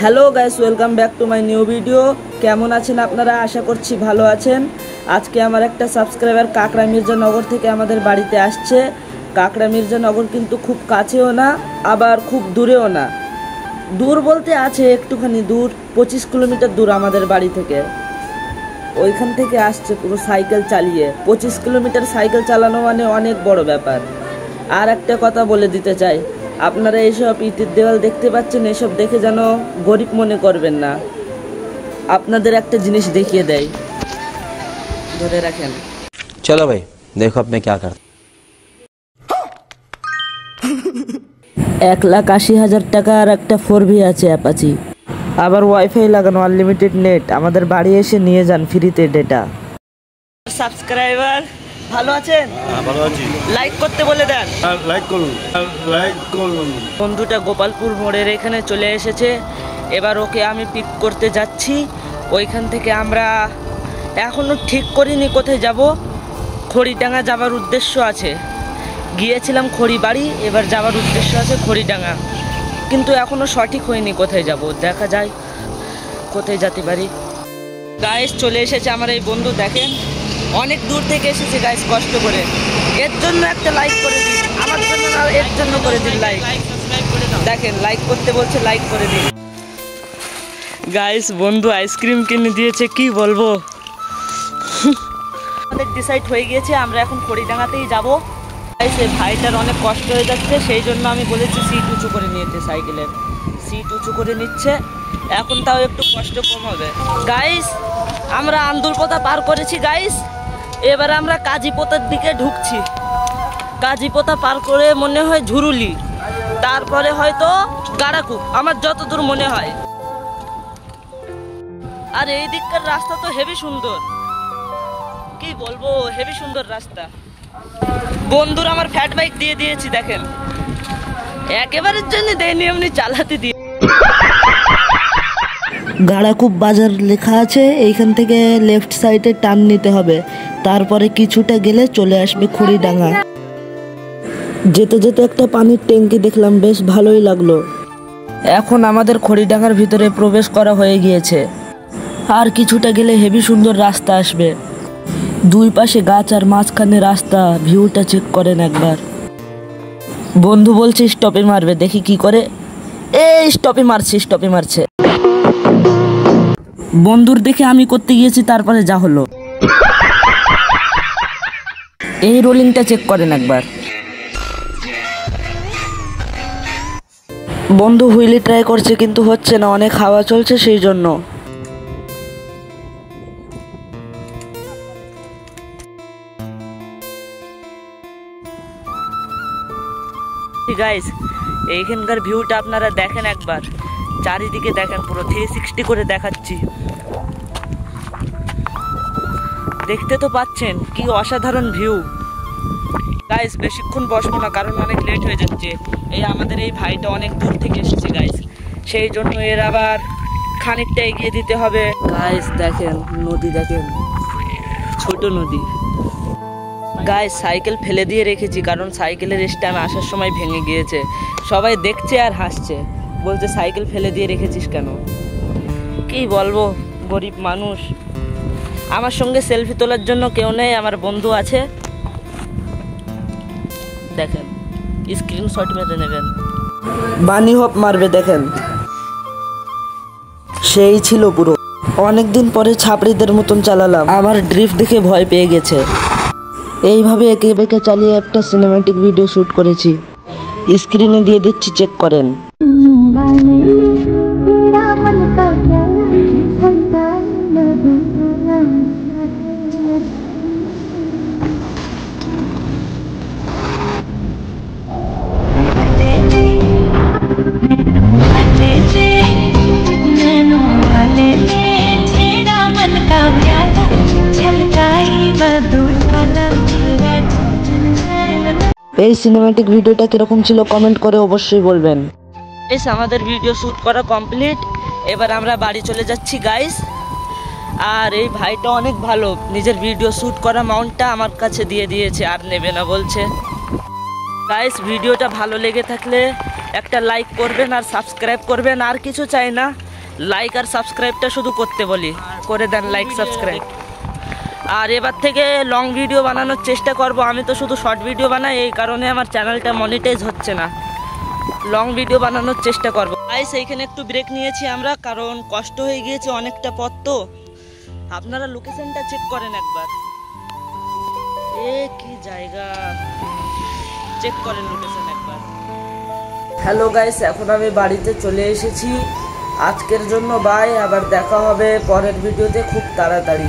Hello guys, welcome back to my new video. কেমন আছেন আপনারা? আশা করছি ভালো আছেন। আজকে আমার একটা সাবস্ক্রাইবার কাকড়া মির্জানগর থেকে আমাদের বাড়িতে আসছে। কাকড়া মির্জানগর কিন্তু খুব কাছেও না, আবার খুব দূরেও না। দূর বলতে আছে একটুখানি দূর, 25 কিলোমিটার দূর আমাদের বাড়ি থেকে। ওইখান থেকে আসছে পুরো সাইকেল চালিয়ে। 25 কিলোমিটার সাইকেল চালানো মানে অনেক বড় ব্যাপার। আর একটা কথা বলে দিতে চাই, আপনারা এইসব ইটের দেওয়াল দেখতে পাচ্ছেন, এসব দেখে যেন গরিব মনে করবেন না। আপনাদের একটা জিনিস দেখিয়ে দেয়, ধরে রাখেন। চলো ভাই, দেখো আপনি কি করতে। 1,80,000 টাকার একটা 4V আছে অ্যাপাচি, আবার ওয়াইফাই লাগানো, আনলিমিটেড নেট। আমাদের বাড়ি এসে নিয়ে যান ফ্রিতে ডেটা। সাবস্ক্রাইবার ভালো আছেন? ভালো আছি। লাইক করতে বলে দেন। লাইক করুন, লাইক করুন। বন্ধুটা গোপালপুর মোড়ের এখানে চলে এসেছে। এবার ওকে আমি পিক করতে যাচ্ছি। ওইখান থেকে আমরা এখনও ঠিক করিনি কোথায় যাব। খড়িডাঙ্গা যাবার উদ্দেশ্য আছে। গিয়েছিলাম খড়িবাড়ি, এবার যাওয়ার উদ্দেশ্য আছে খড়িডাঙ্গা, কিন্তু এখনও সঠিক হয়নি কোথায় যাব। দেখা যায় কোথায় যেতে পারি। গাইস চলে এসেছে আমার এই বন্ধু, দেখেন অনেক দূর থেকে এসেছে গাইস, কষ্ট করে। এর জন্য একটা লাইক করে দিন, আমার জন্য না, এর জন্য করে দিন লাইক। দেখেন লাইক করতে বলছে, লাইক করে দিন। গাইস বন্ধু আইসক্রিম কিনে দিয়েছে, কি বলবো। আমাদের ডিসাইড হয়ে গিয়েছে, আমরা এখন খড়িডাঙ্গাতেই যাব। গাইস এই ভাইটার অনেক কষ্ট হয়ে যাচ্ছে, সেই জন্য আমি বলেছি সিট উঁচু করে নিতে। সাইকেলের সিট উঁচু করে নিচ্ছে, এখন তাও একটু কষ্ট কম হবে। গাইস আমরা আন্দুলপোতা পার করেছি গাইস, এবার আমরা কাজীপোতার দিকে ঢুকছি। কাজীপোতা পার করে মনে হয় ঝুরুলি, তারপরে হয়তো গাড়াকু, আমার যতদূর মনে হয়। আর এই দিককার রাস্তা তো হেভি সুন্দর, কি বলবো, হেভি সুন্দর রাস্তা। বন্ধুর আমার ফ্যাট বাইক দিয়ে দিয়েছি, দেখেন একেবারের জন্য দেয়নি, এমনি চালাতে দিয়ে। গাড়াকুপ বাজার লেখা আছে, এইখান থেকে লেফট সাইডে টার্ন নিতে হবে, তারপরে কিছুটা গেলে চলে আসবে খড়িডাঙ্গা। যেতে যেতে একটা পানির ট্যাঙ্কি দেখলাম, বেশ ভালোই লাগলো। এখন আমাদের খড়িডাঙ্গার ভিতরে প্রবেশ করা হয়ে গিয়েছে। আর কিছুটা গেলে হেভি সুন্দর রাস্তা আসবে, দুই পাশে গাছ আর মাঝখানে রাস্তা। ভিউটা চেক করেন একবার। বন্ধু বলছে স্টপে মারবে, দেখি কি করে। এই স্টপে মারছে। বন্ধুর দেখে আমি করতে গিয়েছি, তারপরে যা হলো। এই রোলিংটা চেক করেন একবার। বন্ধু হুইলি ট্রাই করছে কিন্তু হচ্ছে না, অনেক হাওয়া চলছে সেই জন্য। গাইস এইখানকার ভিউটা আপনারা দেখেন একবার, চারিদিকে দেখেন, পুরো 360 করে দেখাচ্ছি। দেখতে তো পাচ্ছেন কি অসাধারণ ভিউ। গাইস বেশিক্ষণ বসবো না, কারণ অনেক লেট হয়ে যাচ্ছে। এই আমাদের এই ভাইটা অনেক দূর থেকে এসেছে গাইস, সেই জন্য এর আবার খানিকটা এগিয়ে দিতে হবে। গাইস দেখেন নদী, দেখেন ছোট নদী। গাইস সাইকেল ফেলে দিয়ে রেখেছি, কারণ সাইকেলের স্ট্যান্ড আসার সময় ভেঙে গিয়েছে। সবাই দেখছে আর হাসছে, বলছে সাইকেল ফেলে দিয়ে রেখেছিস কেন। কি বলবো, গরিব মানুষ। আমার সঙ্গে সেলফি তোলার জন্য কেউ নেই, আমার বন্ধু আছে। দেখেন স্ক্রিনশট মেরে নেবেন, বানি হপ মারবে। দেখেন সেই ছিল পুরো। অনেকদিন পরে ছাপড়িদের মতন চালালাম, আমার ড্রিফট দেখে ভয় পেয়ে গেছে। এইভাবে একে বেঁকে চালিয়ে একটা সিনেম্যাটিক ভিডিও শ্যুট করেছি, স্ক্রিনে দিয়ে দিচ্ছি, চেক করেন। এই সিনেম্যাটিক ভিডিওটা কিরকম ছিল কমেন্ট করে অবশ্যই বলবেন। এস আমাদের ভিডিও শ্যুট করা কমপ্লিট, এবার আমরা বাড়ি চলে যাচ্ছি গাইস। আর এই ভাইটা অনেক ভালো, নিজের ভিডিও শ্যুট করা মাউন্টটা আমার কাছে দিয়ে দিয়েছে, আর নেবে না বলছে। গাইস ভিডিওটা ভালো লেগে থাকলে একটা লাইক করবেন আর সাবস্ক্রাইব করবেন, আর কিছু চাই না। লাইক আর সাবস্ক্রাইবটা শুধু করতে বলি, করে দেন লাইক সাবস্ক্রাইব। আর এবার থেকে লং ভিডিও বানানোর চেষ্টা করব। আমি তো শুধু শর্ট ভিডিও বানাই, এই কারণে আমার চ্যানেলটা মনিটাইজ হচ্ছে না। লং ভিডিও বানানোর চেষ্টা করব। গাইস এইখানে একটু ব্রেক নিয়েছি আমরা, কারণ কষ্ট হয়ে গিয়েছে অনেকটা পথ। তো আপনারা লোকেশনটা চেক করেন একবার, এ কি জায়গা, চেক করেন লোকেশন একবার। হ্যালো গাইস, এখন আমি বাড়িতে চলে এসেছি। আজকের জন্য বাই, আবার দেখা হবে পরের ভিডিওতে খুব তাড়াতাড়ি।